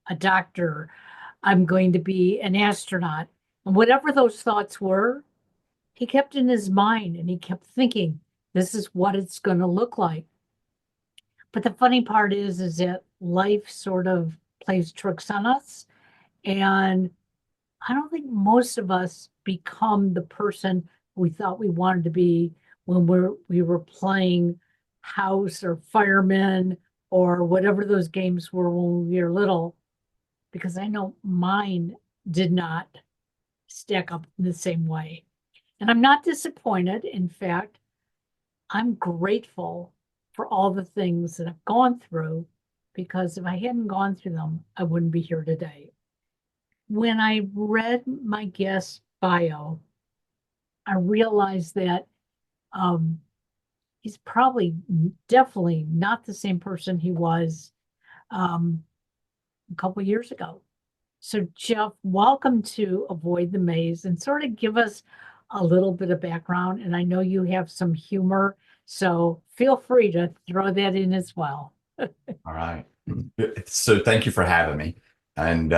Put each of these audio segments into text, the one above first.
a doctor. I'm going to be an astronaut. And whatever those thoughts were, he kept in his mind and he kept thinking, this is what it's going to look like. But the funny part is that life sort of plays tricks on us. And I don't think most of us become the person we thought we wanted to be when we were playing house or fireman or whatever those games were when we were little, because I know mine did not stack up in the same way. And I'm not disappointed. In fact, I'm grateful for all the things that I've gone through, because if I hadn't gone through them, I wouldn't be here today. When I read my guest bio, I realized that um, he's probably definitely not the same person he was um, a couple years ago. So, Jeff, welcome to Avoid the Maze and sort of give us a little bit of background. And I know you have some humor, so feel free to throw that in as well. All right. So thank you for having me. And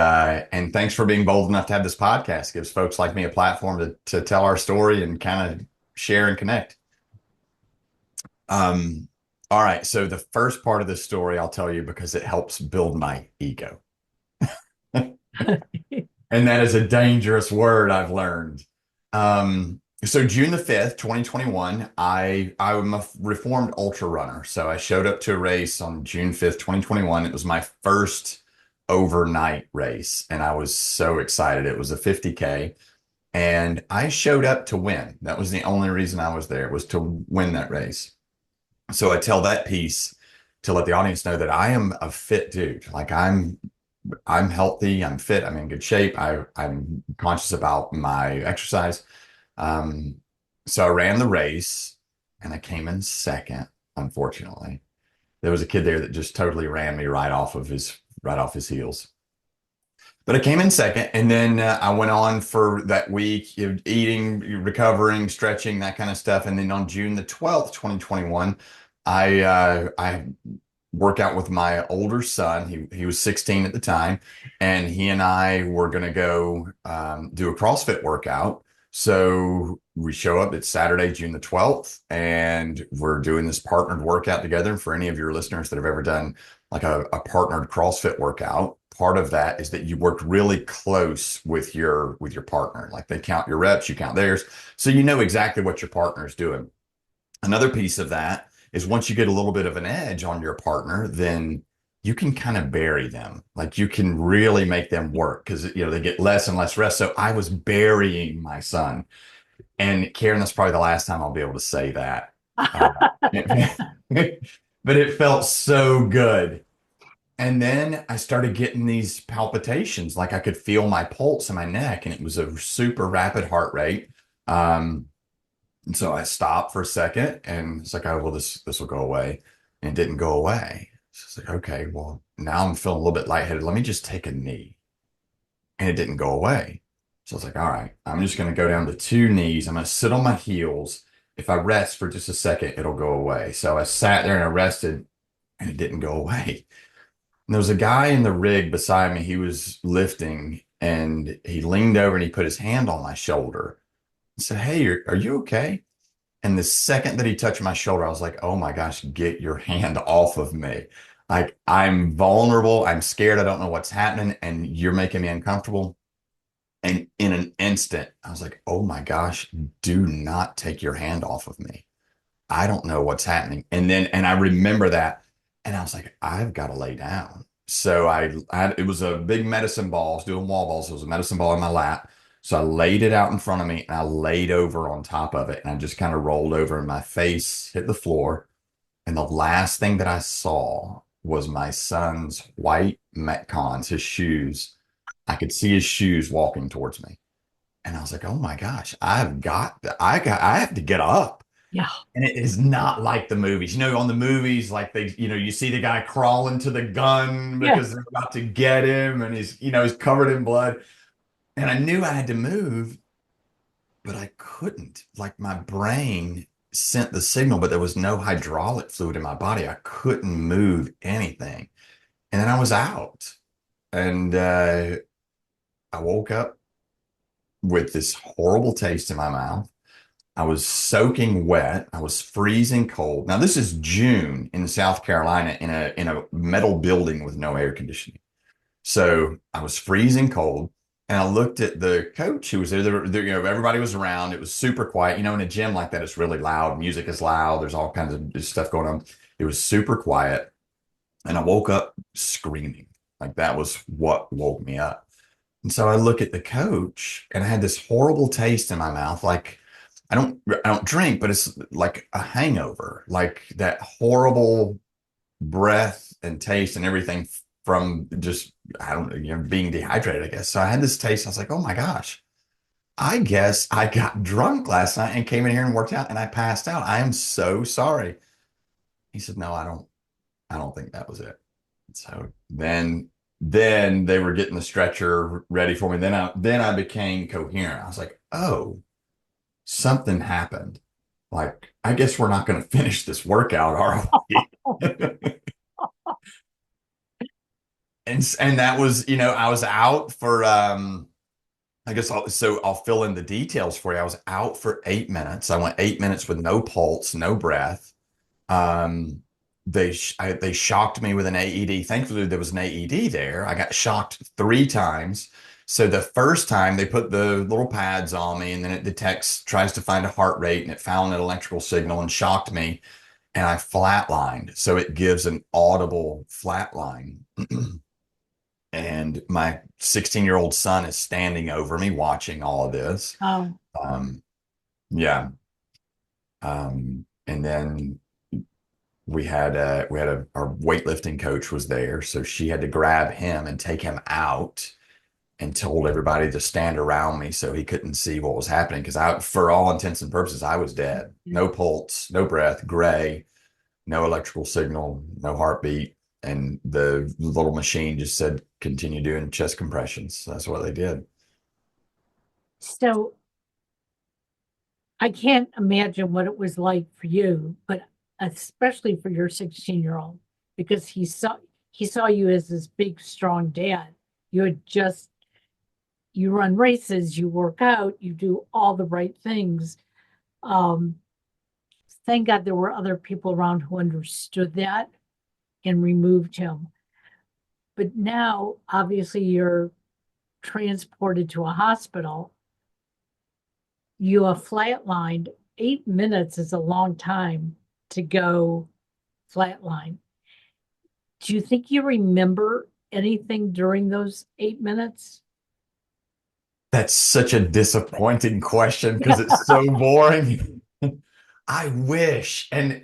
thanks for being bold enough to have this podcast. It gives folks like me a platform to tell our story and kind of share and connect. Um, all right. So the first part of this story I'll tell you because it helps build my ego. And that is a dangerous word I've learned. So June the 5th, 2021, I'm a reformed ultra runner. So I showed up to a race on June 5th, 2021. It was my first overnight race, and I was so excited. It was a 50K, and I showed up to win. That was the only reason I was there, was to win that race. So I tell that piece to let the audience know that I am a fit dude. Like I'm healthy, I'm fit, I'm in good shape. I'm conscious about my exercise. Um, so I ran the race and I came in second, unfortunately. There was a kid there that just totally ran me right off his heels. But I came in second, and then I went on for that week, eating, recovering, stretching, that kind of stuff. And then on June the 12th, 2021, I work out with my older son. He was 16 at the time, and he and I were going to go do a CrossFit workout. So we show up. It's Saturday, June the 12th, and we're doing this partnered workout together. For any of your listeners that have ever done like a partnered CrossFit workout, part of that is that you work really close with your partner. Like they count your reps, you count theirs, so you know exactly what your partner is doing. Another piece of that is once you get a little bit of an edge on your partner, then you can kind of bury them. Like you can really make them work because they get less and less rest. So I was burying my son. And Karen, that's probably the last time I'll be able to say that. Uh, but it felt so good. And then I started getting these palpitations, like I could feel my pulse in my neck, and it was a super rapid heart rate. Um, and so I stopped for a second and it's like, oh, well, this will go away. And it didn't go away. So it's like, okay, well, now I'm feeling a little bit lightheaded. Let me just take a knee. And it didn't go away. So I was like, all right, I'm just going to go down to two knees. I'm going to sit on my heels. If I rest for just a second, it'll go away. So I sat there and I rested and it didn't go away. And there was a guy in the rig beside me. He was lifting and he leaned over and he put his hand on my shoulder and said, hey, are you okay? And the second that he touched my shoulder, I was like, oh my gosh, get your hand off of me. Like I'm vulnerable. I'm scared. I don't know what's happening. And you're making me uncomfortable. And in an instant, I was like, oh my gosh, do not take your hand off of me. I don't know what's happening. And I remember that. And I was like, I've got to lay down. So it was a big medicine ball. I was doing wall balls. So it was a medicine ball in my lap. So I laid it out in front of me and I laid over on top of it. And I just kind of rolled over and my face hit the floor. And the last thing that I saw was my son's white Metcons, his shoes. I could see his shoes walking towards me. And I was like, oh my gosh, I have to get up. Yeah. And it is not like the movies. On the movies, like you see the guy crawling to the gun Yeah. because they're about to get him and he's covered in blood. And I knew I had to move, but I couldn't. Like my brain sent the signal, but there was no hydraulic fluid in my body. I couldn't move anything. And then I was out. and I woke up with this horrible taste in my mouth. I was soaking wet. I was freezing cold. Now this is June in South Carolina in a metal building with no air conditioning. So I was freezing cold, and I looked at the coach who was there. Everybody was around. It was super quiet. You know, in a gym like that, it's really loud. Music is loud. There's all kinds of stuff going on. It was super quiet, and I woke up screaming. Like that was what woke me up. And so I look at the coach, and I had this horrible taste in my mouth. Like I don't drink, but it's like a hangover, like that horrible breath and taste and everything from just, I don't know, being dehydrated, I guess. So I had this taste. I was like, oh my gosh, I guess I got drunk last night and came in here and worked out and I passed out. I am so sorry. He said, no, I don't think that was it. So then they were getting the stretcher ready for me. Then I became coherent. I was like, oh, something happened. Like, I guess we're not going to finish this workout, are we? And that was, I was out for I guess I'll fill in the details for you. I was out for 8 minutes. I went 8 minutes with no pulse, no breath. Um, they shocked me with an AED. Thankfully, there was an AED there. I got shocked 3 times. So the first time they put the little pads on me, and then it detects, tries to find a heart rate, and it found an electrical signal and shocked me, and I flatlined. So it gives an audible flatline. And my 16-year-old son is standing over me watching all of this. Oh, Um, yeah. And then our weightlifting coach was there, so she had to grab him and take him out and told everybody to stand around me so he couldn't see what was happening. Because for all intents and purposes, I was dead. No pulse, no breath, gray, no electrical signal, no heartbeat. And the little machine just said, continue doing chest compressions. So that's what they did. so I can't imagine what it was like for you, but especially for your 16-year-old, because he saw you as this big, strong dad. You had just you run races, you work out, you do all the right things. Um, thank God there were other people around who understood that and removed him. But now, obviously, you're transported to a hospital. You are flatlined. 8 minutes is a long time to go flatline. Do you think you remember anything during those 8 minutes? That's such a disappointing question Yeah. because it's so boring. I wish. And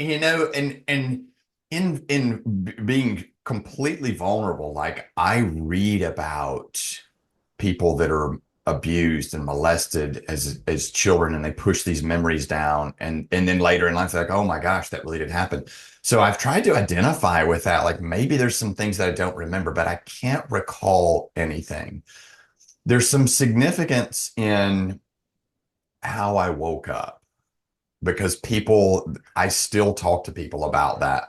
being completely vulnerable, like I read about people that are abused and molested as children, and they push these memories down, and then later in life they're like, oh my gosh, that really did happen. So I've tried to identify with that. Like maybe there's some things that I don't remember, but I can't recall anything. There's some significance in how I woke up because I still talk to people about that,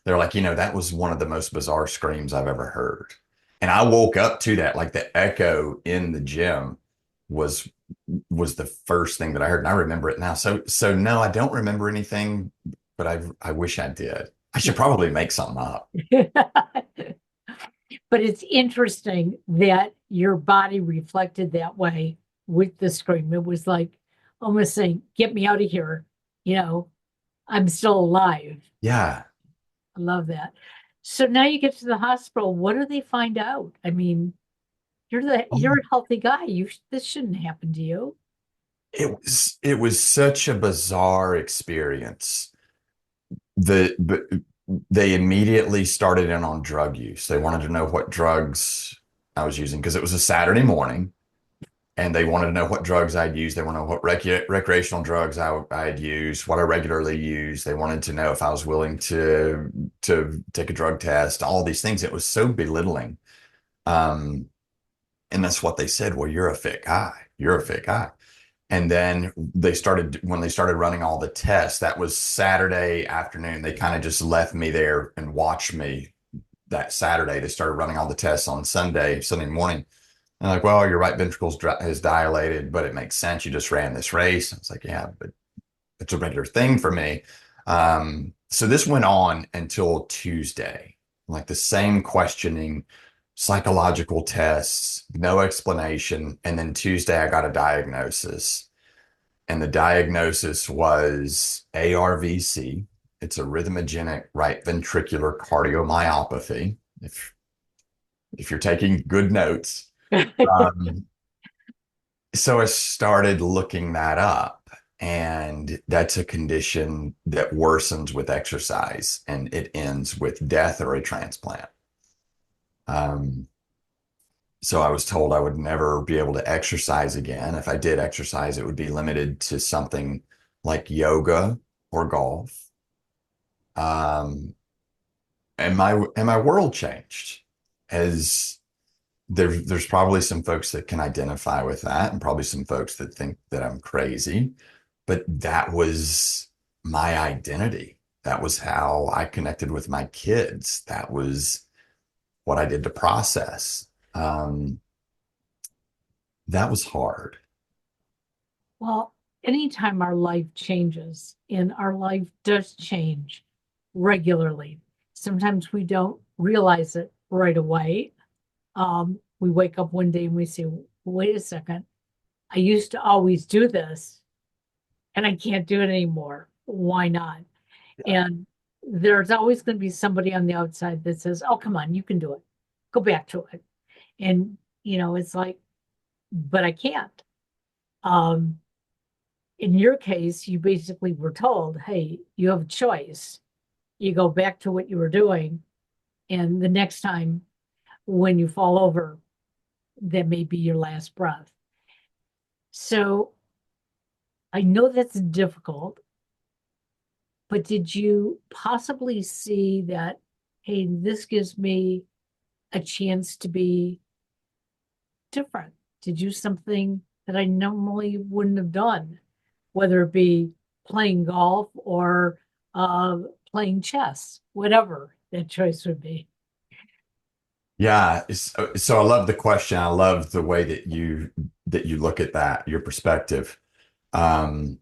they're like, that was one of the most bizarre screams I've ever heard. And I woke up to that, like the echo in the gym was was the first thing that I heard. And I remember it now. So no, I don't remember anything, but I wish I did. I should probably make something up. But it's interesting that your body reflected that way with the scream. It was like almost saying, get me out of here. You know, I'm still alive. Yeah. I love that. So now you get to the hospital. What do they find out? I mean, you're a healthy guy. This shouldn't happen to you. It was such a bizarre experience. But they immediately started in on drug use. They wanted to know what drugs I was using because it was a Saturday morning, and they wanted to know what drugs I'd used. They wanted to know what recreational drugs I had used, what I regularly use. They wanted to know if I was willing to take a drug test, all these things. It was so belittling. Um, and that's what they said. Well, you're a fit guy. You're a fit guy. And then when they started running all the tests, that was Saturday afternoon. They kind of just left me there and watched me that Saturday. They started running all the tests on Sunday morning. And like, well, your right ventricle's is dilated, but it makes sense. You just ran this race. I was like, yeah, but it's a regular thing for me. So this went on until Tuesday, like the same questioning, psychological tests, no explanation. And then Tuesday, I got a diagnosis. And the diagnosis was ARVC. It's arrhythmogenic right ventricular cardiomyopathy. If you're taking good notes. Um, so I started looking that up, and that's a condition that worsens with exercise and it ends with death or a transplant. Um, so I was told I would never be able to exercise again. If I did exercise, it would be limited to something like yoga or golf. Um, and my world changed as there's probably some folks that can identify with that, and probably some folks that think that I'm crazy, but that was my identity. That was how I connected with my kids. That was what I did to process. That was hard. Well, anytime our life changes, and our life does change regularly, sometimes we don't realize it right away. We wake up one day and we say, wait a second, I used to always do this and I can't do it anymore. Why not? And there's always going to be somebody on the outside that says, oh, come on, you can do it. Go back to it. And, it's like, but I can't. Um, in your case, you basically were told, hey, you have a choice. You go back to what you were doing. And the next time when you fall over, that may be your last breath. So I know that's difficult, but did you possibly see that, hey, this gives me a chance to be different, to do something that I normally wouldn't have done, whether it be playing golf or uh, playing chess, whatever that choice would be? Yeah. So I love the question. I love the way that you look at that, your perspective. Um,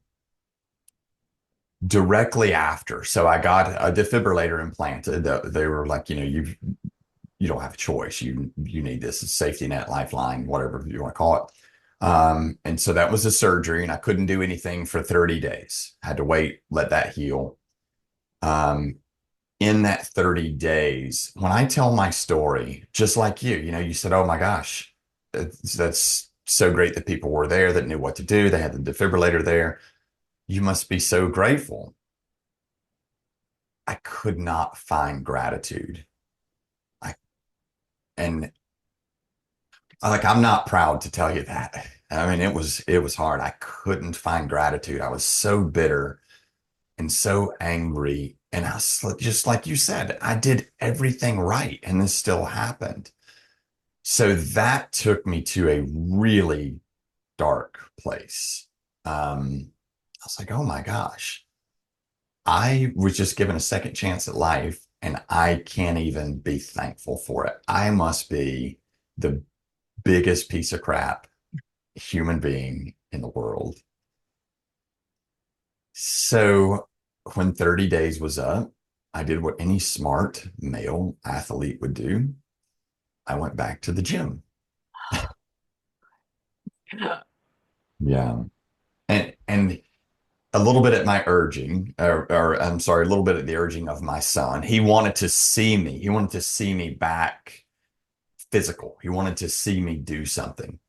Directly after, so I got a defibrillator implanted. They were like, you don't have a choice. You need this safety net, lifeline, whatever you want to call it. And so that was a surgery, and I couldn't do anything for 30 days. Had to wait, let that heal. Um, in that 30 days, when I tell my story, just like you said, oh my gosh, that's so great that people were there that knew what to do. They had the defibrillator there. You must be so grateful. I could not find gratitude. I and I'm not proud to tell you that. I mean, it was hard. I couldn't find gratitude. I was so bitter and so angry. And I was just like you said, I did everything right, and this still happened. So that took me to a really dark place. I was like, oh my gosh, I was just given a second chance at life, and I can't even be thankful for it. I must be the biggest piece of crap human being in the world. So when 30 days was up, I did what any smart male athlete would do. I went back to the gym. Yeah. And a little bit at my urging, or I'm sorry, a little bit at the urging of my son. He wanted to see me. He wanted to see me back physical. He wanted to see me do something.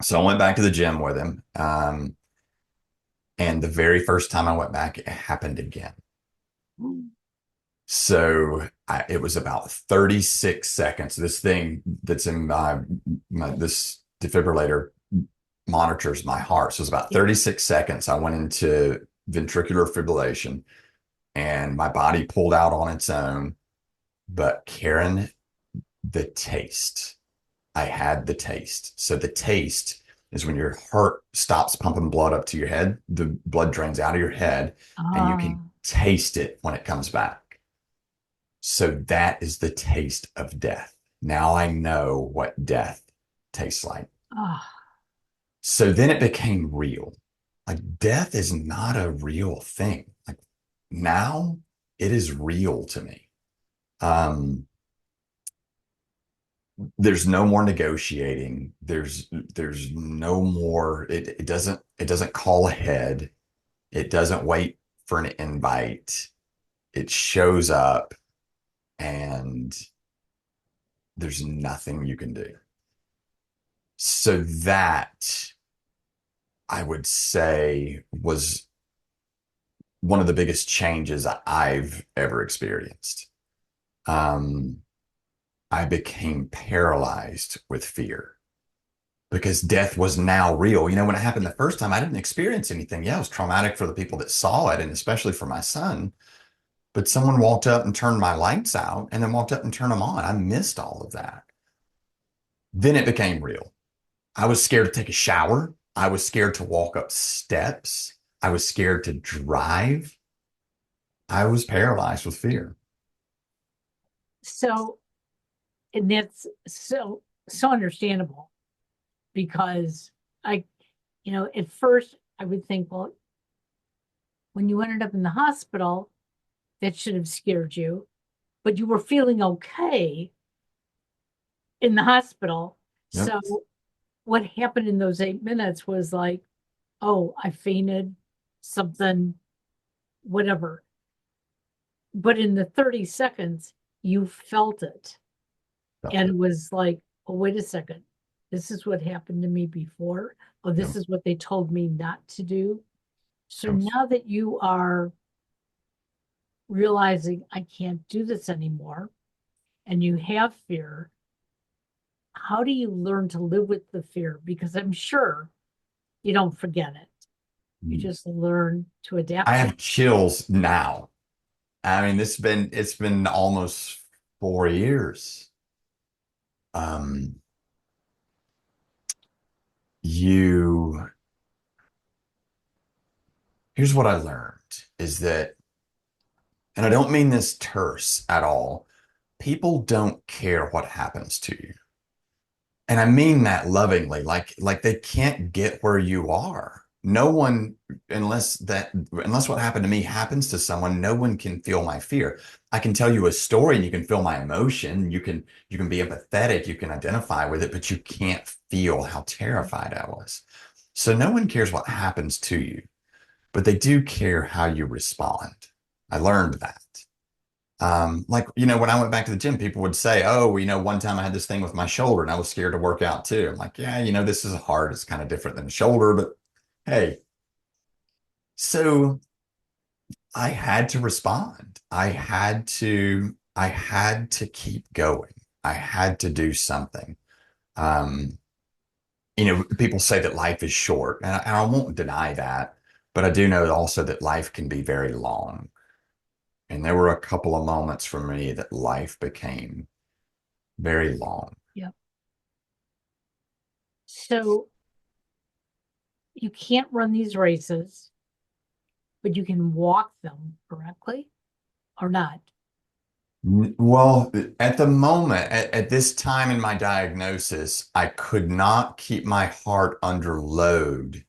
So I went back to the gym with him. And the very first time I went back, it happened again. So it was about 36 seconds. This thing that's in this defibrillator monitors my heart. So it was about 36 seconds. I went into ventricular fibrillation, and my body pulled out on its own. But Karen, the taste, I had the taste. So the taste is when your heart stops pumping blood up to your head, the blood drains out of your head, and you Ah, can taste it when it comes back. So that is the taste of death. Now I know what death tastes like. Oh, So then it became real. Like death is not a real thing. Like now it is real to me. Um, there's no more negotiating. There's no more, it doesn't call ahead. It doesn't wait for an invite. It shows up and there's nothing you can do. So that I would say was one of the biggest changes I've ever experienced. Um, I became paralyzed with fear because death was now real. When it happened the first time, I didn't experience anything. Yeah, it was traumatic for the people that saw it and especially for my son. But someone walked up and turned my lights out and then walked up and turned them on. I missed all of that. Then it became real. I was scared to take a shower. I was scared to walk up steps. I was scared to drive. I was paralyzed with fear. so, and that's so understandable because I, at first I would think, well, when you ended up in the hospital, that should have scared you, but you were feeling okay in the hospital. Yep. So what happened in those 8 minutes was like, oh, I fainted, something, whatever. But in the 30 seconds, you felt it Felt and it. it was like, oh, wait a second. This is what happened to me before. Oh, this Yep. is what they told me not to do. So Yep. now that you are realizing I can't do this anymore and you have fear, how do you learn to live with the fear? Because I'm sure you don't forget it. You just learn to I adapt to it. have chills now. I mean, it's been almost 4 years. Um, you Here's what I learned is that, and I don't mean this terse at all, people don't care what happens to you. And I mean that lovingly, like they can't get where you are. No one, unless what happened to me happens to someone, no one can feel my fear. I can tell you a story and you can feel my emotion. You can be empathetic, you can identify with it, but you can't feel how terrified I was. So no one cares what happens to you, but they do care how you respond. I learned that. When I went back to the gym, people would say, oh, one time I had this thing with my shoulder and I was scared to work out too. I'm like, yeah, this is hard. It's kind of different than the shoulder, but hey. So I had to respond. I had to keep going. I had to do something. Um, People say that life is short, and I won't deny that, but I do know also that life can be very long. And there were a couple of moments for me that life became very long. Yep. So you can't run these races, but you can walk them correctly or not. Well, at the moment, at this time in my diagnosis, I could not keep my heart under load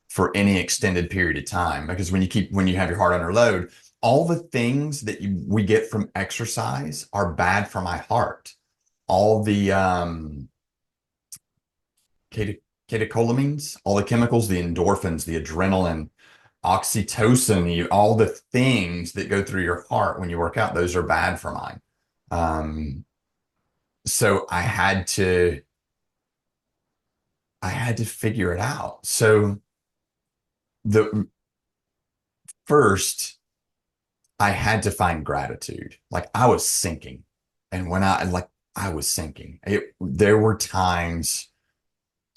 for any extended period of time because when you have your heart under load, all the things that we get from exercise are bad for my heart. All the catecholamines, all the chemicals, the endorphins, the adrenaline, oxytocin, all the things that go through your heart when you work out, those are bad for mine. Um, so I had to figure it out. So the first, I had to find gratitude. Like I was sinking. And I was sinking. There were times,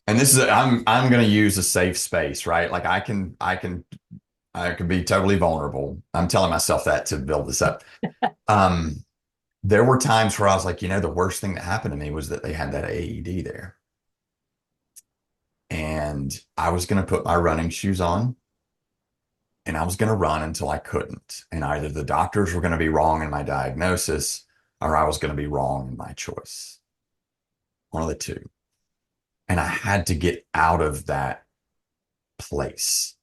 and I'm going to use a safe space, right? Like I can be totally vulnerable. I'm telling myself that to build this up. Um, there were times where I was like, the worst thing that happened to me was that they had that AED there. And I was going to put my running shoes on and I was going to run until I couldn't. And either the doctors were going to be wrong in my diagnosis or I was going to be wrong in my choice. One of the two. And I had to get out of that place.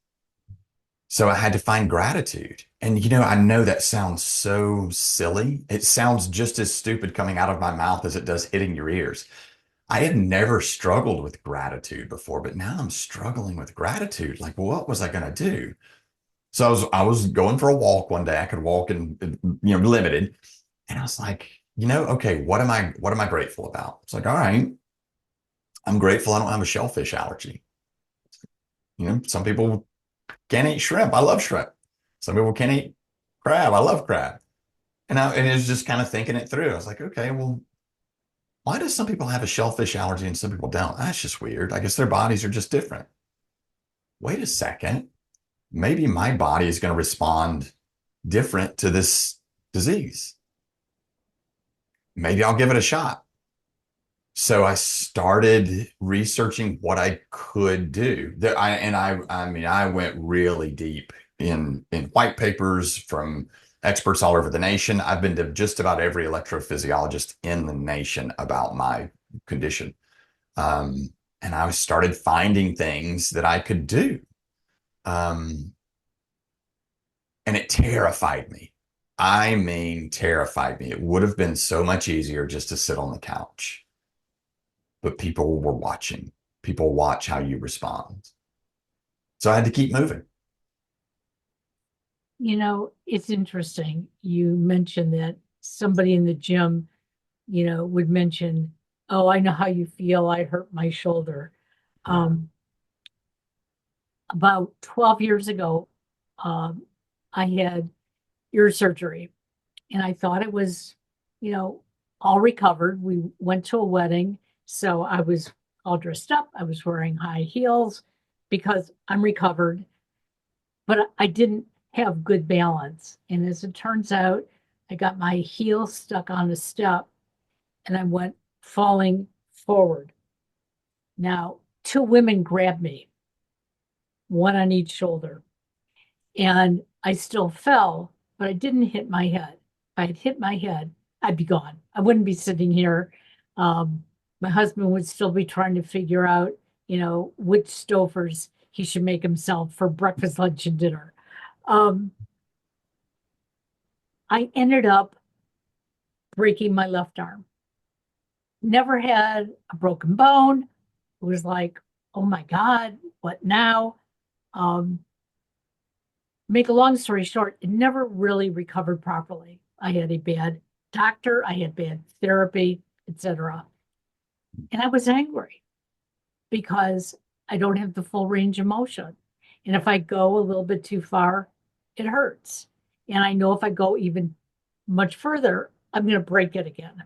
So I had to find gratitude. And, I know that sounds so silly. It sounds just as stupid coming out of my mouth as it does hitting your ears. I had never struggled with gratitude before, but now I'm struggling with gratitude. Like, what was I going to do? So I was going for a walk one day. I could walk in, limited. And I was like, okay, what am I grateful about? It's like, all right, I'm grateful I don't have a shellfish allergy. Some people can't eat shrimp. I love shrimp. Some people can't eat crab. I love crab. And it was just kind of thinking it through. I was like, okay, well, why do some people have a shellfish allergy and some people don't? That's just weird. I guess their bodies are just different. Wait a second. Maybe my body is going to respond different to this disease. Maybe I'll give it a shot. So I started researching what I could do. I went really deep in white papers from experts all over the nation. I've been to just about every electrophysiologist in the nation about my condition. And I started finding things that I could do. And it terrified me. I mean, terrified me. It would have been so much easier just to sit on the couch. But people were watching. People watch how you respond. So I had to keep moving. It's interesting. You mentioned that somebody in the gym, would mention, oh, I know how you feel. I hurt my shoulder. Um, about 12 years ago, um, I had ear surgery and I thought it was, you know, all recovered. We went to a wedding. So I was all dressed up. I was wearing high heels because I'm recovered, but I didn't have good balance. And as it turns out, I got my heel stuck on a step and I went falling forward. Now, two women grabbed me, one on each shoulder, and I still fell, but I didn't hit my head. If I had hit my head, I'd be gone. I wouldn't be sitting here. My husband would still be trying to figure out, which Stofers he should make himself for breakfast, lunch, and dinner. Um, I ended up breaking my left arm. Never had a broken bone. It was like, oh my God, what now? Um, Make a long story short, it never really recovered properly. I had a bad doctor, I had bad therapy, etc. And I was angry because I don't have the full range of motion. And if I go a little bit too far, it hurts. And I know if I go even much further, I'm going to break it again.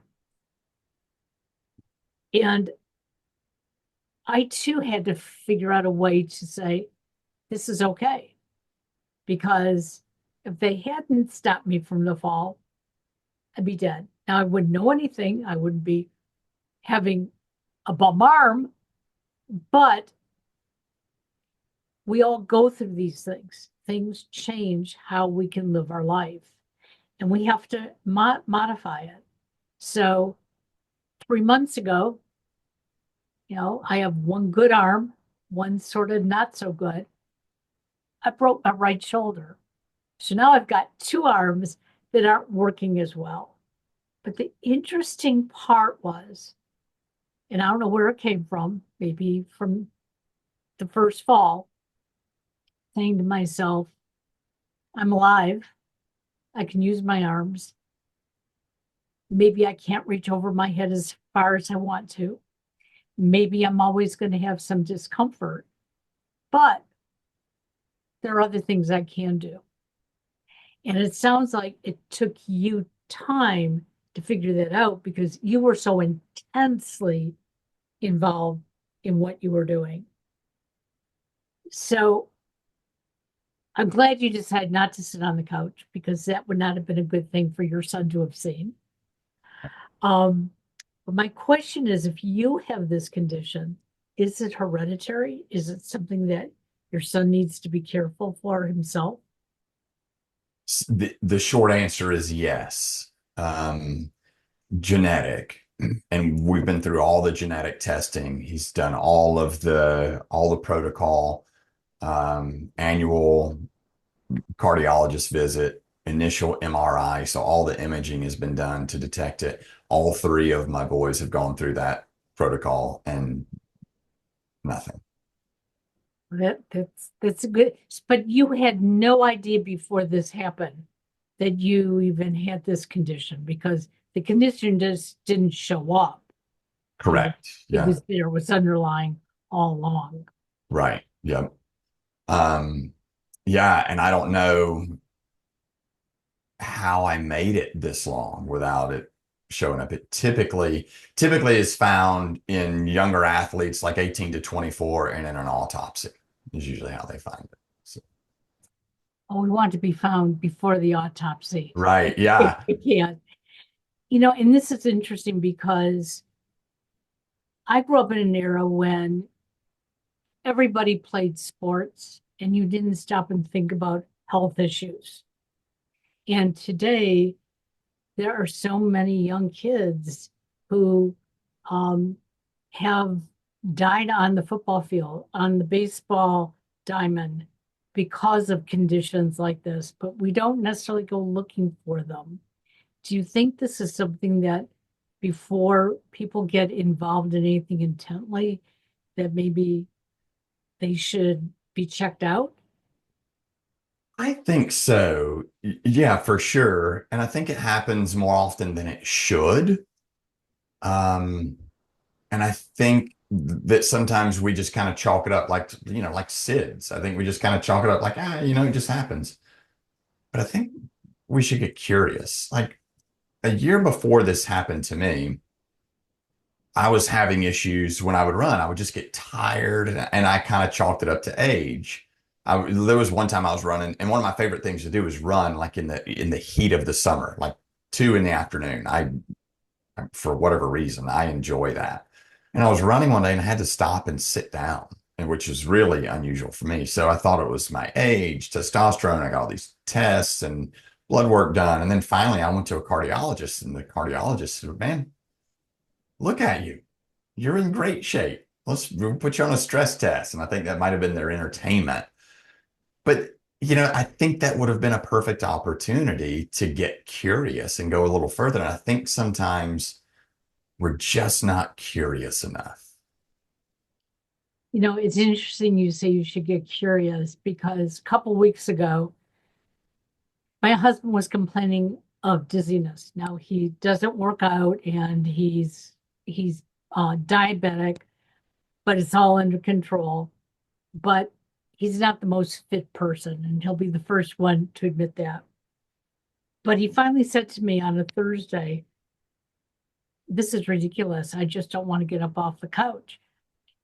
And I too had to figure out a way to say, this is okay. Because if they hadn't stopped me from the fall, I'd be dead. Now, I wouldn't know anything. I wouldn't be having a bum arm, but we all go through these things. Things change how we can live our life, and we have to modify it. So, 3 months ago, I have one good arm, one sort of not so good. I broke my right shoulder. So now I've got two arms that aren't working as well. But the interesting part was, and I don't know where it came from, maybe from the first fall, saying to myself, I'm alive. I can use my arms. Maybe I can't reach over my head as far as I want to. Maybe I'm always going to have some discomfort, but there are other things I can do. And it sounds like it took you time to figure that out because you were so intensely involved in what you were doing. So I'm glad you decided not to sit on the couch because that would not have been a good thing for your son to have seen. But my question is, if you have this condition, is it hereditary? Is it something that your son needs to be careful for himself? The short answer is yes. Genetic. And we've been through all the genetic testing. He's done all the protocol, annual cardiologist visit, initial MRI. So all the imaging has been done to detect it. All three of my boys have gone through that protocol and nothing. That's a good, but you had no idea before this happened that you even had this condition because the condition just didn't show up. Correct. It Yeah. was there, it was underlying all along. Right. Yep. Um, yeah, and I don't know how I made it this long without it showing up. It typically is found in younger athletes like 18 to 24 and in an autopsy is usually how they find it. So, Oh, we want to be found before the autopsy. right. Yeah. We can't. And this is interesting because I grew up in an era when everybody played sports and you didn't stop and think about health issues. And today, there are so many young kids who um, have died on the football field, on the baseball diamond, because of conditions like this, but we don't necessarily go looking for them. Do you think this is something that before people get involved in anything intently, that maybe they should be checked out? I think so. Yeah, for sure. And I think it happens more often than it should. Um, and I think that sometimes we just kind of chalk it up like SIDS. I think we just kind of chalk it up like, it just happens. But I think we should get curious. Like a year before this happened to me, I was having issues when I would run. I would just get tired, and I kind of chalked it up to age. There was one time I was running, and one of my favorite things to do is run like in the heat of the summer, like 2 in the afternoon. For whatever reason, I enjoy that. And I was running one day and I had to stop and sit down, and which is really unusual for me. So I thought it was my age, testosterone. I got all these tests and blood work done. And then finally I went to a cardiologist, and the cardiologist said, "Man, look at you. You're in great shape. We'll put you on a stress test." And I think that might have been their entertainment. But I think that would have been a perfect opportunity to get curious and go a little further. And I think sometimes we're just not curious enough. It's interesting you say you should get curious because a couple weeks ago, my husband was complaining of dizziness. Now he doesn't work out and he's diabetic, but it's all under control. But he's not the most fit person, and he'll be the first one to admit that. But he finally said to me on a Thursday, "This is ridiculous. I just don't want to get up off the couch."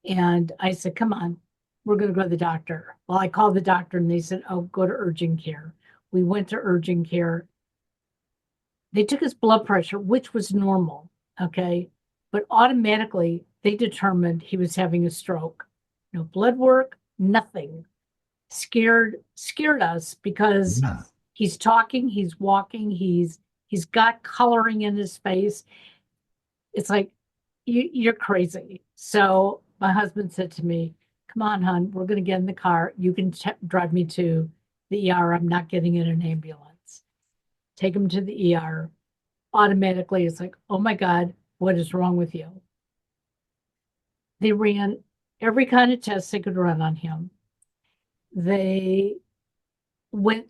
And I said, "Come on, we're going to go to the doctor." Well, I called the doctor and they said, "Oh, go to urgent care." We went to urgent care. They took his blood pressure, which was normal. Okay. But automatically they determined he was having a stroke. No blood work, nothing. Scared us because Yeah. he's talking, he's walking, he's got coloring in his face. It's like you're crazy. So my husband said to me, "Come on, hon, we're going to get in the car. You can drive me to the ER. I'm not getting in an ambulance." Take him to the ER. Automatically, it's like, "Oh my God, what is wrong with you?" They ran every kind of test they could run on him. They went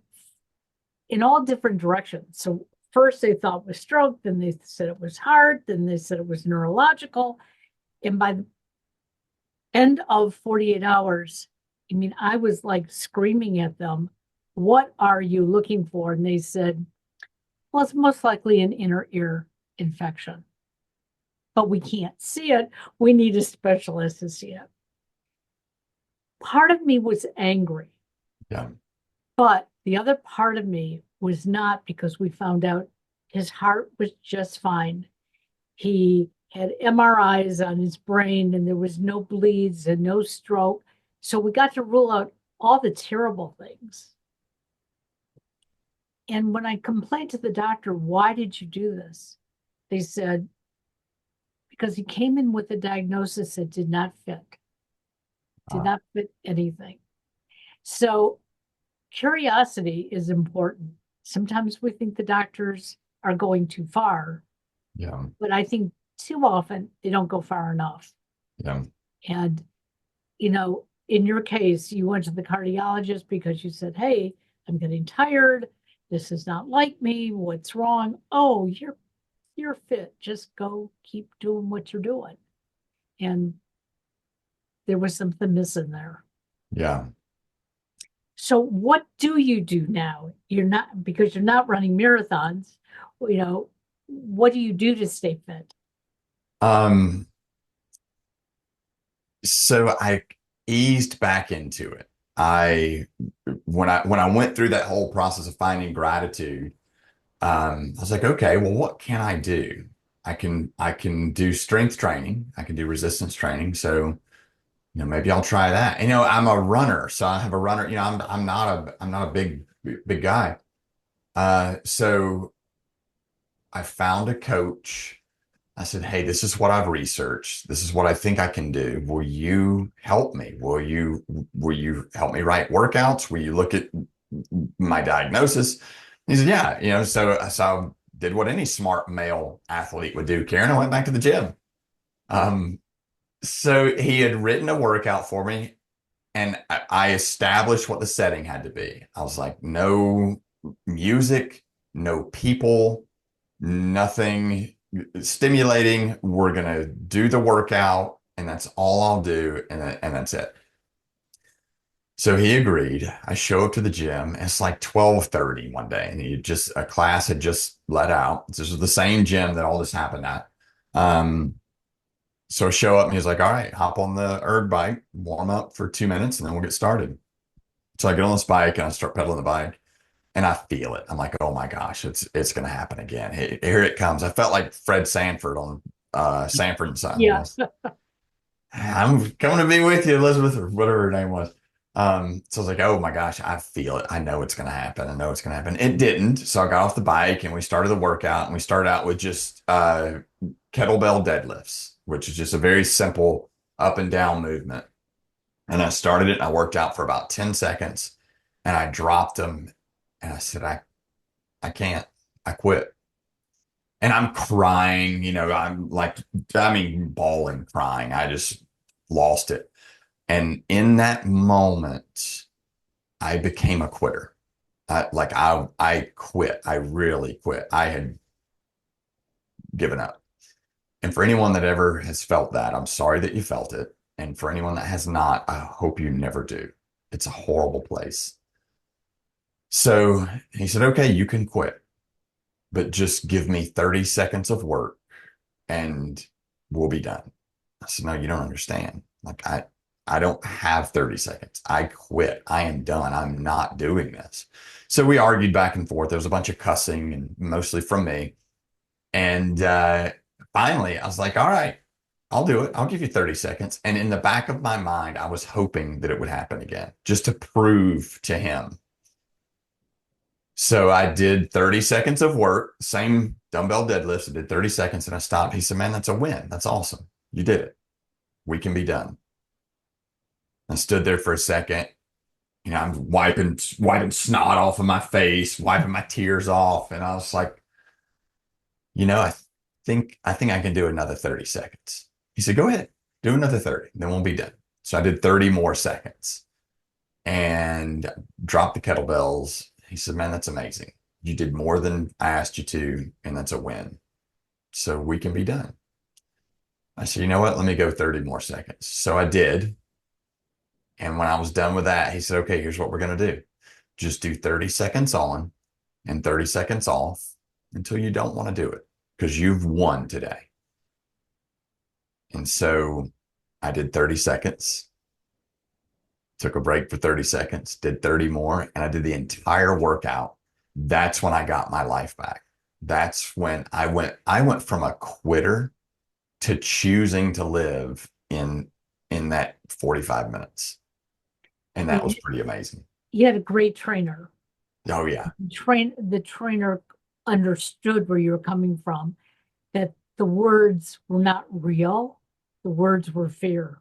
in all different directions. So first they thought it was stroke, then they said it was heart, then they said it was neurological. And by the end of 48 hours, I mean, I was like screaming at them, "What are you looking for?" And they said, "Well, it's most likely an inner ear infection, but we can't see it. We need a specialist to see it." Part of me was angry, Yeah. but the other part of me was not, because we found out his heart was just fine. He had MRIs on his brain and there was no bleeds and no stroke. So we got to rule out all the terrible things. And when I complained to the doctor, why did you do this? They said, because he came in with a diagnosis that did Uh, not fit anything. So curiosity is important. Sometimes we think the doctors are going too far, yeah, but I think too often they don't go far enough. yeah, And, in your case, you went to the cardiologist because you said, hey, I'm getting tired. This is not like me. What's wrong? Oh, you're fit. Just go keep doing what you're doing. And there was something missing there. yeah. So what do you do now? You're not because you're not running marathons, you know, what do you do to stay fit? Um, so I eased back into it. I when I went through that whole process of finding gratitude, I was like, okay, well, what can I do? I can do strength training. I can do resistance training. So, maybe I'll try that. I'm a runner, so I have a runner. I'm not a big guy. So I found a coach. I said, hey, this is what I've researched. This is what I think I can do. Will you help me? Will you help me write workouts? Will you look at my diagnosis? He said, yeah, so I did what any smart male athlete would do, Karen. I went back to the gym. Um, so he had written a workout for me, and I established what the setting had to be. I was like, no music, no people, nothing stimulating. We're gonna do the workout, and that's all I'll do, and that's it. So he agreed. I show up to the gym. And it's like 12:30 one day, and a class had just let out. This was the same gym that all this happened at. Um, so I show up, and he's like, "All right, hop on the erg bike, warm up for 2 minutes, and then we'll get started." So I get on this bike and I start pedaling the bike. And I feel it. I'm like, oh my gosh, it's going to happen again. Here it comes. I felt like Fred Sanford on Sanford and Son. Yeah. I'm coming to be with you, Elizabeth, or whatever her name was. So I was like, oh my gosh, I feel it. I know it's going to happen. I know it's going to happen. It didn't. So I got off the bike and we started the workout, and we started out with just kettlebell deadlifts, which is just a very simple up and down movement. And I started it and I worked out for about 10 seconds, and I dropped them, and I said, I can't. I quit. And I'm crying, I'm like, I mean, bawling, crying. I just lost it. And in that moment, I became a quitter. I quit. I really quit. I had given up. And for anyone that ever has felt that, I'm sorry that you felt it. And for anyone that has not, I hope you never do. It's a horrible place. So he said, okay, you can quit, but just give me 30 seconds of work and we'll be done. I said, no, you don't understand. Like I don't have 30 seconds. I quit. I am done. I'm not doing this. So we argued back and forth. There was a bunch of cussing, and mostly from me. And finally, I was like, all right, I'll do it. I'll give you 30 seconds. And in the back of my mind, I was hoping that it would happen again, just to prove to him. So I did 30 seconds of work, same dumbbell deadlifts. I did 30 seconds and I stopped. He said, man, that's a win. That's awesome. You did it. We can be done. I stood there for a second. I'm wiping snot off of my face, wiping my tears off. And I was like, I think I can do another 30 seconds. He said, go ahead, do another 30, then we'll be done. So I did 30 more seconds and dropped the kettlebells. He said, man, that's amazing. You did more than I asked you to, and that's a win. So we can be done. I said, you know what? Let me go 30 more seconds. So I did. And when I was done with that, he said, okay, here's what we're going to do. Just do 30 seconds on and 30 seconds off until you don't want to do it, because you've won today. And so I did 30 seconds, took a break for 30 seconds, did 30 more, and I did the entire workout. That's when I got my life back. That's when I went from a quitter to choosing to live in that 45 minutes. And Well, that was pretty amazing. you had a great trainer. Oh yeah. The trainer understood where you were coming from, that the words were not real. The words were fear.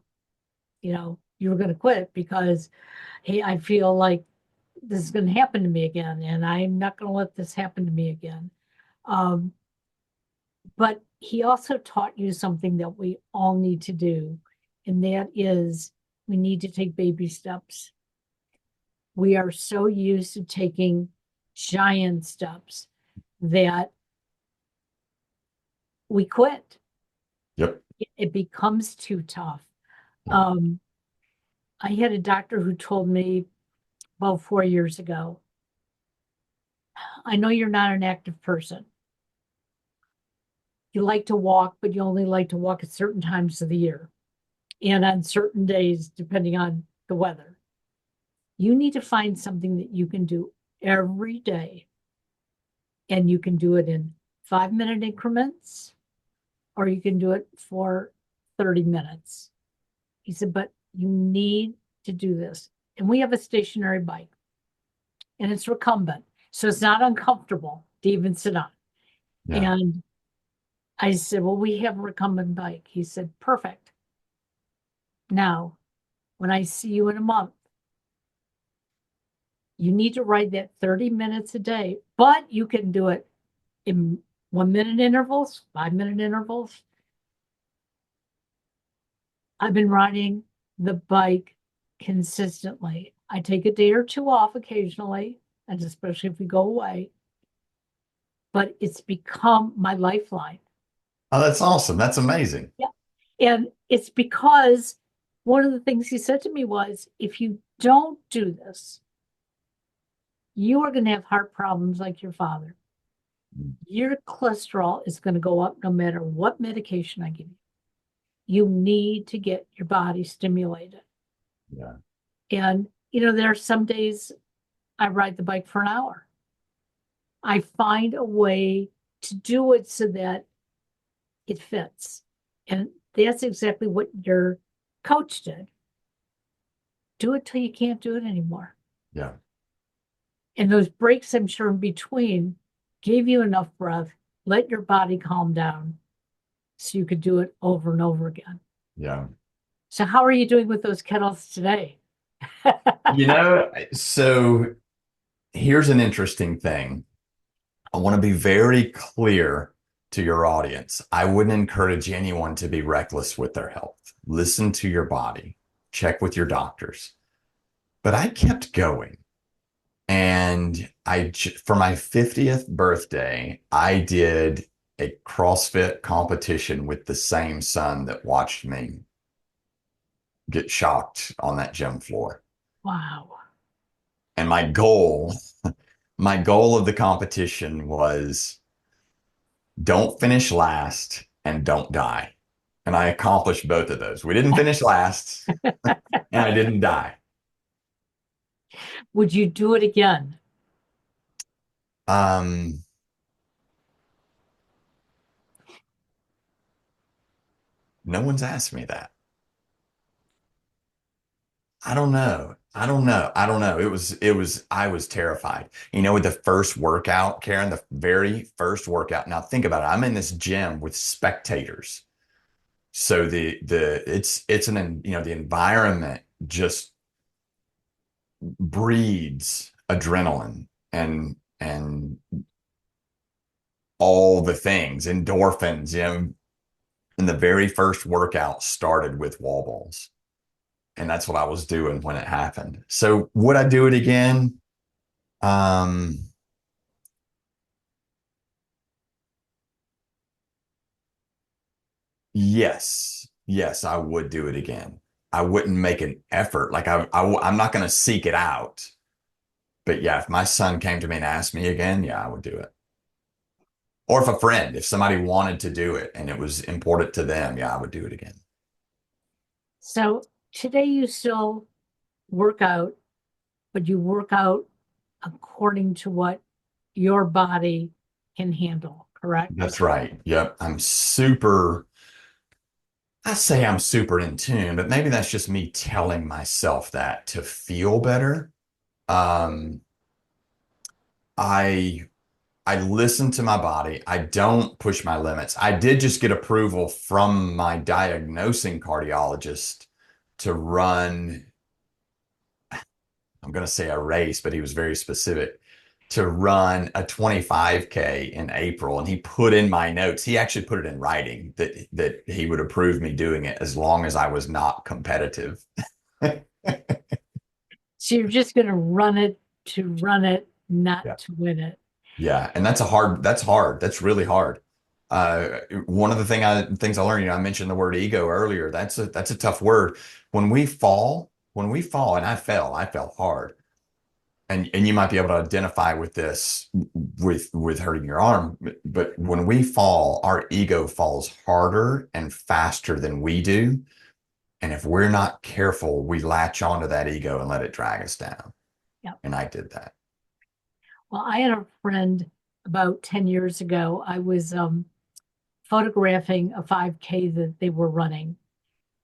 You were going to quit because, hey, I feel like this is going to happen to me again, and I'm not going to let this happen to me again. Um, but he also taught you something that we all need to do, and that is we need to take baby steps. We are so used to taking giant steps that we quit. Yep. It becomes too tough. Yep. Um, I had a doctor who told me about 4 years ago, I know you're not an active person. You like to walk, but you only like to walk at certain times of the year and on certain days, depending on the weather. You need to find something that you can do every day, and you can do it in 5 minute increments, or you can do it for 30 minutes. He said, but you need to do this. And we have a stationary bike, and it's recumbent. So it's not uncomfortable to even sit on. Yeah. And I said, well, we have a recumbent bike. He said, perfect. Now, when I see you in a month, you need to ride that 30 minutes a day, but you can do it in 1 minute intervals, 5 minute intervals. I've been riding the bike consistently. I take a day or two off occasionally, and especially if we go away, but it's become my lifeline. Oh, that's awesome. That's amazing. Yeah. And it's because one of the things he said to me was, if you don't do this, you are going to have heart problems like your father. Your cholesterol is going to go up no matter what medication I give you. You need to get your body stimulated. Yeah. And, there are some days I ride the bike for an hour. I find a way to do it so that it fits. And that's exactly what your coach did. Do it till you can't do it anymore. Yeah. And those breaks, I'm sure, in between gave you enough breath, let your body calm down so you could do it over and over again. Yeah. So, how are you doing with those kettles today? So here's an interesting thing. I want to be very clear to your audience. I wouldn't encourage anyone to be reckless with their health. Listen to your body, check with your doctors. But I kept going. And for my 50th birthday, I did a CrossFit competition with the same son that watched me get shocked on that gym floor. Wow. And my goal of the competition was don't finish last and don't die. And I accomplished both of those. We didn't finish last and I didn't die. Would you do it again? Um, no one's asked me that. I don't know. I don't know. I don't know. I was terrified. With the first workout, Karen, the very first workout. Now think about it. I'm in this gym with spectators. So the environment just breeds adrenaline and all the things, endorphins, and the very first workout started with wall balls. And that's what I was doing when it happened. So would I do it again? Um, yes. Yes, I would do it again. I wouldn't make an effort. Like I'm not going to seek it out. But yeah, if my son came to me and asked me again, yeah, I would do it. Or if somebody wanted to do it and it was important to them, yeah, I would do it again. So, today you still work out, but you work out according to what your body can handle, correct? That's right. Yep. I say I'm super in tune, but maybe that's just me telling myself that to feel better. Um, I I listen to my body. I don't push my limits. I did just get approval from my diagnosing cardiologist to run, I'm going to say a race, but he was very specific, to run a 25K in April. And he put in my notes, he actually put it in writing that he would approve me doing it as long as I was not competitive. So you're just going to run it, not Yeah. to win it. Yeah, and that's hard. That's really hard. One of the things I learned, I mentioned the word ego earlier. That's a tough word. When we fall, and I fell hard. And you might be able to identify with this with hurting your arm, but when we fall, our ego falls harder and faster than we do. And if we're not careful, we latch onto that ego and let it drag us down. Yep. And I did that. Well, I had a friend about 10 years ago. I was photographing a 5K that they were running.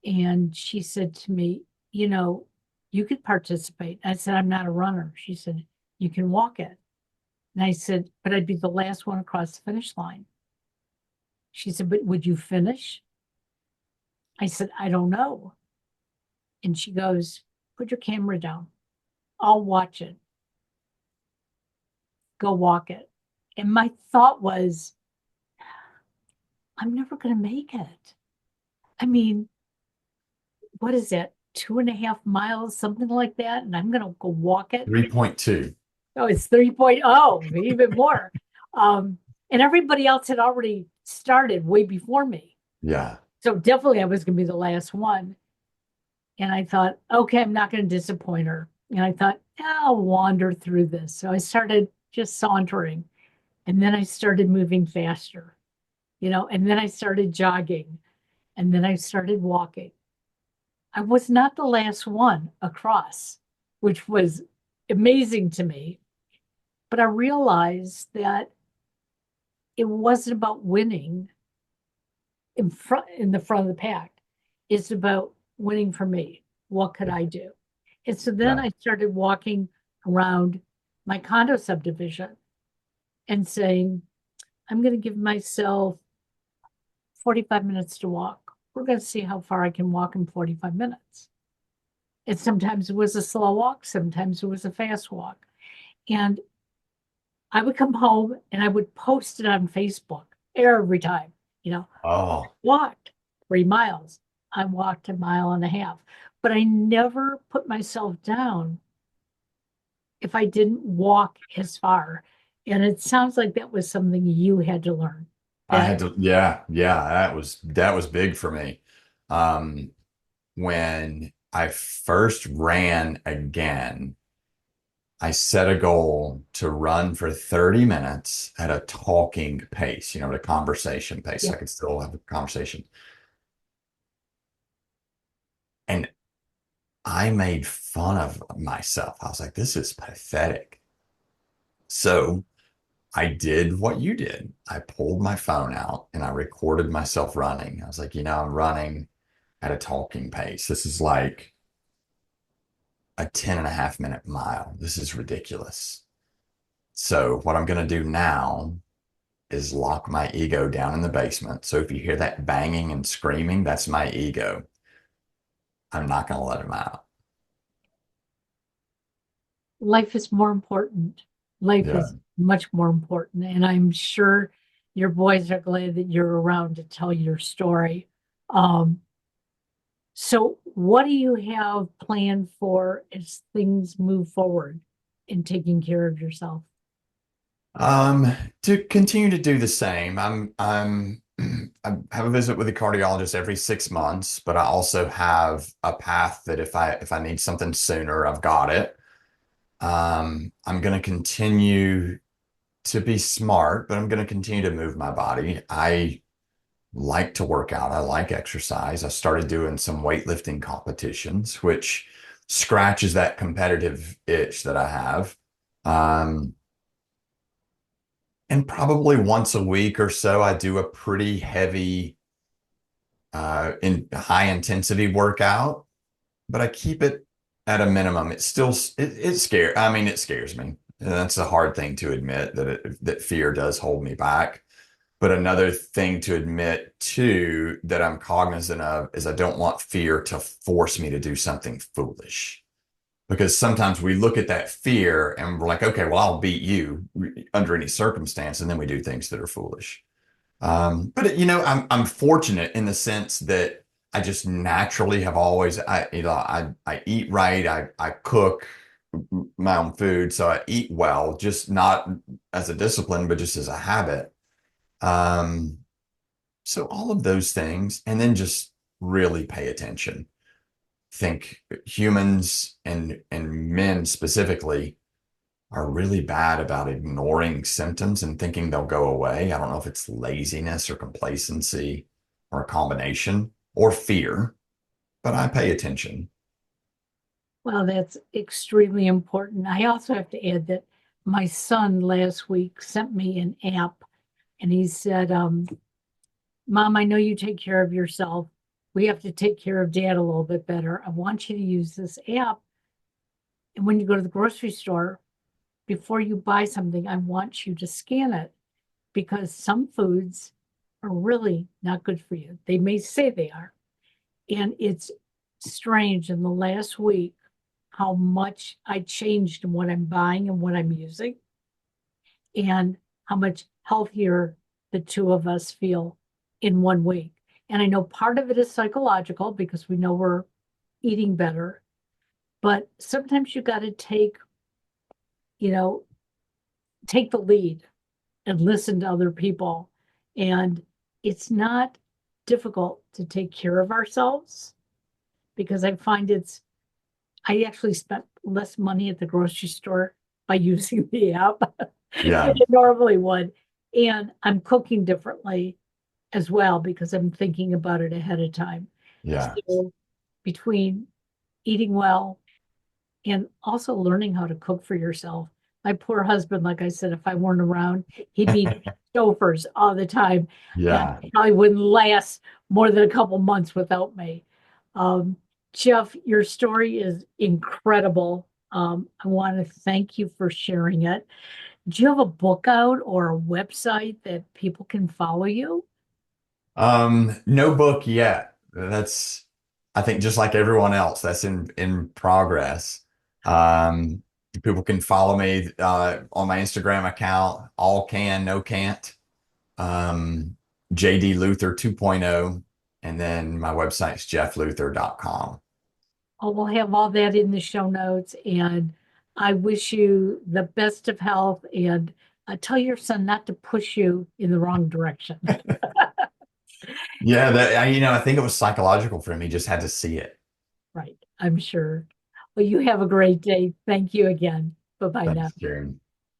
And she said to me, you could participate. I said, I'm not a runner. She said, you can walk it. And I said, but I'd be the last one across the finish line. She said, but would you finish? I said, I don't know. And she goes, put your camera down. I'll watch it. Go walk it. And my thought was, I'm never going to make it. I mean, what is that? 2.5 miles, something like that. And I'm going to go walk it. 3.2. Oh, it's 3.0, even more. And everybody else had already started way before me. Yeah. So definitely I was going to be the last one. And I thought, okay, I'm not going to disappoint her. And I thought, I'll wander through this. So I started just sauntering. And then I started moving faster, and then I started jogging. And then I started walking. I was not the last one across, which was amazing to me. But I realized that it wasn't about winning in the front of the pack. It's about winning for me. What could I do? And so then Yeah. I started walking around my condo subdivision and saying, I'm going to give myself 45 minutes to walk. We're going to see how far I can walk in 45 minutes. And sometimes it was a slow walk, sometimes it was a fast walk. And I would come home and I would post it on Facebook every time, Oh, walked 3 miles. I walked 1.5 miles. But I never put myself down if I didn't walk as far. And it sounds like that was something you had to learn. I That had to, yeah, yeah, that was big for me. Um, when I first ran again, I set a goal to run for 30 minutes at a talking pace, at a conversation pace, so yeah, I could still have a conversation. And I made fun of myself. I was like, this is pathetic. So I did what you did. I pulled my phone out and I recorded myself running. I was like, I'm running at a talking pace. This is like a 10 and a half minute mile. This is ridiculous. So what I'm going to do now is lock my ego down in the basement. So if you hear that banging and screaming, that's my ego. I'm not going to let him out. life is more important. Life Yeah. is much more important. And I'm sure your boys are glad that you're around to tell your story. Um, so, what do you have planned for as things move forward in taking care of yourself? To continue to do the same, I have a visit with a cardiologist every 6 months, but I also have a path that if I need something sooner, I've got it. I'm going to continue to be smart, but I'm going to continue to move my body. I like to work out. I like exercise. I started doing some weightlifting competitions, which scratches that competitive itch that I have. Um, and probably once a week or so, I do a pretty heavy, in high intensity workout, but I keep it at a minimum. It still, it scares, I mean, it scares me. And that's a hard thing to admit that fear does hold me back. But another thing to admit too that I'm cognizant of is I don't want fear to force me to do something foolish. Because sometimes we look at that fear and we're like, okay, well, I'll beat you under any circumstance, and then we do things that are foolish. But I'm fortunate in the sense that I just naturally have always I eat right, I cook my own food, so I eat well, just not as a discipline, but just as a habit. Um, so all of those things, and then just really pay attention. Think humans and men specifically are really bad about ignoring symptoms and thinking they'll go away. I don't know if it's laziness or complacency or a combination or fear, but I pay attention. Well, that's extremely important. I also have to add that my son last week sent me an app and he said, Mom, I know you take care of yourself. We have to take care of Dad a little bit better. I want you to use this app. And when you go to the grocery store, before you buy something, I want you to scan it because some foods are really not good for you. They may say they are. And it's strange in the last week how much I changed in what I'm buying and what I'm using, and how much healthier the two of us feel in 1 week. And I know part of it is psychological because we know we're eating better, but sometimes you got to you know, take the lead and listen to other people. And it's not difficult to take care of ourselves because I find I actually spent less money at the grocery store by using the app than I Yeah, normally would. And I'm cooking differently as well because I'm thinking about it ahead of time. yeah, So between eating well and also learning how to cook for yourself. My poor husband, like I said, if I weren't around, he'd be chauffeurs all the time and yeah. probably wouldn't last more than a couple months without me. Um, Jeff, your story is incredible. I want to thank you for sharing it. Do you have a book out or a website that people can follow you? No book yet. That's, I think, just like everyone else, that's in progress. Um, People can follow me on my Instagram account, all can, no can't. JD Luther 2.0, and then my website's jeffluther.com. Oh, we'll have all that in the show notes. And I wish you the best of health. And tell your son not to push you in the wrong direction. Yeah, I think it was psychological for him. He just had to see it. Right. I'm sure. Well, you have a great day. Thank you again. Bye bye now. Thanks, Karen.